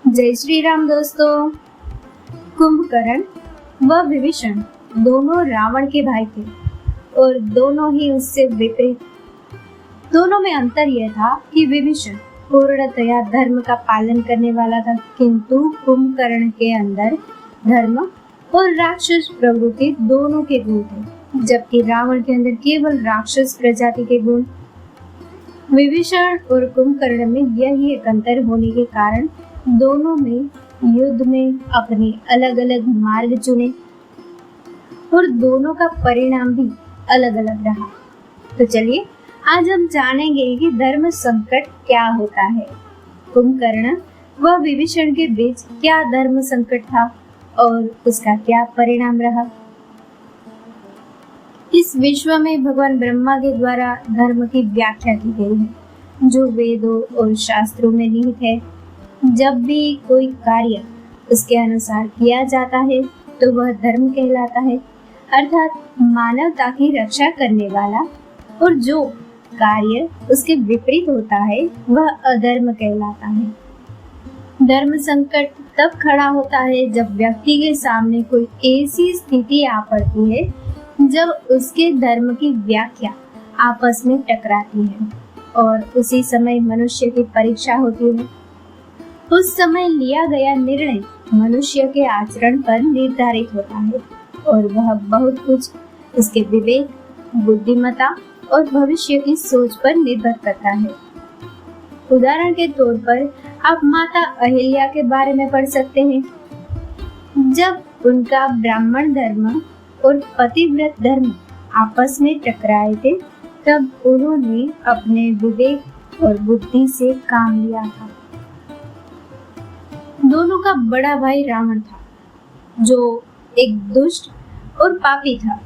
जय श्री राम दोस्तों। कुंभकर्ण व विभीषण दोनों रावण के भाई थे और दोनों ही उससे विपरीत। दोनों में अंतर यह था कि विभीषण पूर्णतया धर्म का पालन करने वाला था, किंतु कुंभकर्ण के अंदर धर्म और राक्षस प्रवृत्ति दोनों के गुण थे, जबकि रावण के अंदर केवल राक्षस प्रजाति के गुण। विभीषण और कुंभकर्ण में यही एक अंतर होने के कारण दोनों में युद्ध में अपने अलग अलग मार्ग चुने और दोनों का परिणाम भी अलग अलग रहा। तो चलिए आज हम जानेंगे कि धर्म संकट क्या होता है। कुंभकर्ण व विभीषण के बीच क्या धर्म संकट था और उसका क्या परिणाम रहा। इस विश्व में भगवान ब्रह्मा के द्वारा धर्म की व्याख्या की गई है, जो वेदों और शास्त्रों में निहित है। जब भी कोई कार्य उसके अनुसार किया जाता है तो वह धर्म कहलाता है, अर्थात मानवता की रक्षा करने वाला, और जो कार्य उसके विपरीत होता है वह अधर्म कहलाता है। धर्म संकट तब खड़ा होता है जब व्यक्ति के सामने कोई ऐसी स्थिति आ पड़ती है जब उसके धर्म की व्याख्या आपस में टकराती है और उसी समय मनुष्य की परीक्षा होती है। उस समय लिया गया निर्णय मनुष्य के आचरण पर निर्धारित होता है और वह बहुत कुछ उसके विवेक, बुद्धिमत्ता और भविष्य की सोच पर निर्भर करता है। उदाहरण के तौर पर आप माता अहिल्या के बारे में पढ़ सकते हैं। जब उनका ब्राह्मण धर्म और पतिव्रत धर्म आपस में टकराए थे, तब उन्होंने अपने विवेक और बुद्धि से काम लिया था। दोनों का बड़ा भाई रावण था, जो एक दुष्ट और पापी था।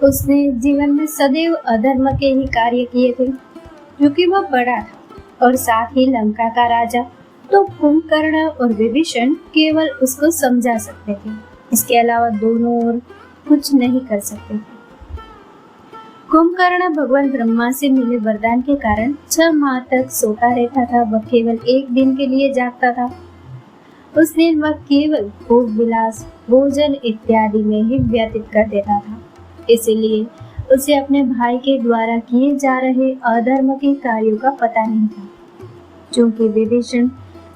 उसने जीवन में सदैव अधर्म के ही कार्य किए थे, क्योंकि वह बड़ा था और साथ ही लंका का राजा। तो कुंभकर्ण और विभीषण केवल उसको समझा सकते थे, इसके अलावा दोनों और कुछ नहीं कर सकते थे। कुंभकर्ण भगवान ब्रह्मा से मिले वरदान के कारण 6 माह तक सोता रहता था। वह केवल एक दिन के लिए जागता था। उस दिन वह केवल भोग विलास, भोजन इत्यादि में ही व्यतीत कर देता था। इसीलिए उसे अपने भाई के द्वारा किए जा रहे अधर्म के कार्यों का पता नहीं था। क्योंकि विभीषण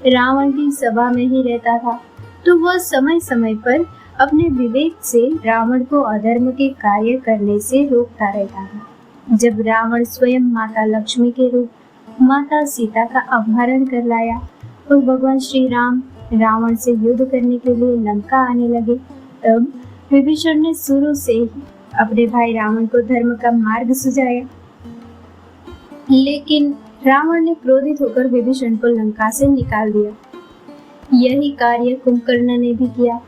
रावण की सभा में ही रहता था, तो वह समय समय पर अपने विवेक से रावण को अधर्म के कार्य करने से रोकता रहता था। जब रावण स्वयं माता लक्ष्मी के रूप माता सीता का अपहरण कर लाया और भगवान श्री राम रावण से युद्ध करने के लिए लंका आने लगे, तब विभीषण ने शुरू से ही अपने भाई रावण को धर्म का मार्ग सुझाया। लेकिन रावण ने क्रोधित होकर विभीषण को लंका से निकाल दिया। यही कार्य कुंभकर्ण ने भी किया।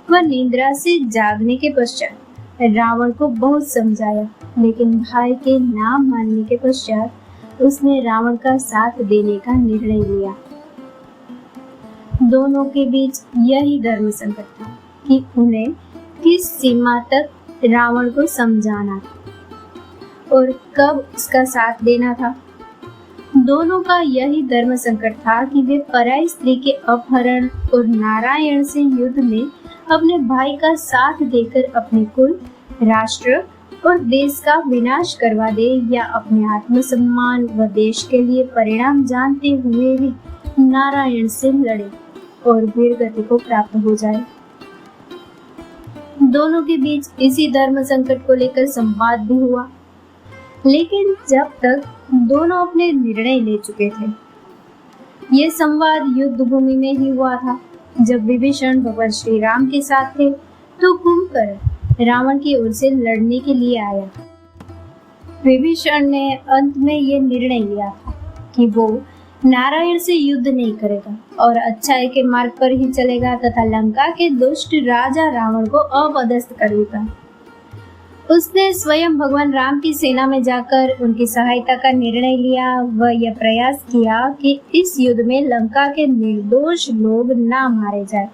वह निद्रा से जागने के पश्चात रावण को बहुत समझाया, लेकिन भाई के ना मानने के पश्चात उसने रावण का साथ देने का निर्णय लिया। दोनों के बीच यही धर्म संकट था कि उन्हें किस सीमा तक रावण को समझाना था और कब उसका साथ देना था। दोनों का यही धर्म संकट था कि वे पराई स्त्री के अपहरण और नारायण से युद्ध में अपने भाई का साथ देकर अपने कुल, राष्ट्र और देश का विनाश करवा दे, या अपने आत्मसम्मान व देश के लिए परिणाम जानते हुए भी नारायण से लड़े और वीर गति को प्राप्त हो जाए। दोनों के बीच इसी धर्म संकट को लेकर संवाद भी हुआ, लेकिन जब तक दोनों अपने निर्णय ले चुके थे। ये संवाद युद्ध भूमि में ही हुआ था। जब विभीषण भगवान श्री राम के साथ थे, तो कुंभकर्ण रावण की ओर से लड़ने के लिए आया। विभीषण ने अंत में ये निर्णय लिया था कि वो नारायण से युद्ध नहीं करेगा और अच्छाई के मार्ग पर ही चलेगा तथा लंका के दुष्ट राजा रावण को अपदस्थ कर देगा। उसने स्वयं भगवान राम की सेना में जाकर उनकी सहायता का निर्णय लिया। वह यह प्रयास किया कि इस युद्ध में लंका के निर्दोष लोग ना मारे जाए,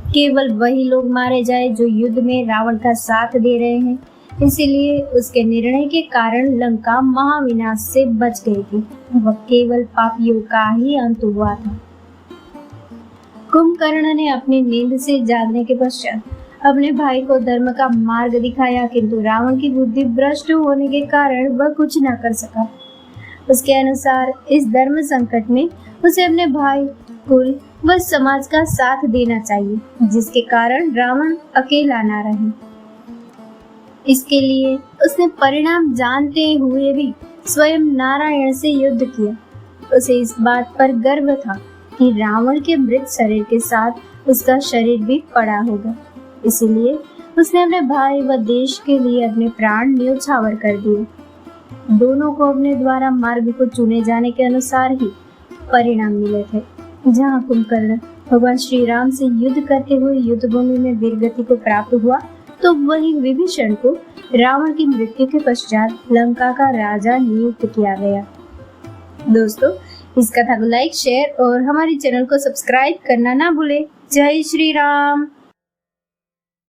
केवल वही लोग मारे जाए जो युद्ध में रावण का साथ दे रहे हैं, इसीलिए उसके निर्णय के कारण लंका महाविनाश से बच गई थी। वह केवल पापियों का ही अंत हुआ था। कुंभकर्ण ने अपनी नींद से जागने के पश्चात अपने भाई को धर्म का मार्ग दिखाया, किंतु रावण की बुद्धि भ्रष्ट होने के कारण वह कुछ न कर सका। उसके अनुसार इस धर्म संकट में उसे अपने भाई, कुल व समाज का साथ देना चाहिए, जिसके कारण रावण अकेला न रहे। इसके लिए उसने परिणाम जानते हुए भी स्वयं नारायण से युद्ध किया। उसे इस बात पर गर्व था कि रावण के मृत शरीर के साथ उसका शरीर भी पड़ा होगा। इसलिए उसने अपने भाई व देश के लिए अपने प्राण न्योछावर कर दिए। दोनों को अपने द्वारा मार्ग को चुने जाने के अनुसार ही परिणाम मिले थे। जहाँ कुंभकर्ण भगवान श्री राम से युद्ध करते हुए युद्ध भूमि में वीरगति को प्राप्त हुआ, तो वही विभीषण को रावण की मृत्यु के पश्चात लंका का राजा नियुक्त किया गया। दोस्तों, इस कथा को लाइक, शेयर और हमारे चैनल को सब्सक्राइब करना ना भूले। जय श्री राम।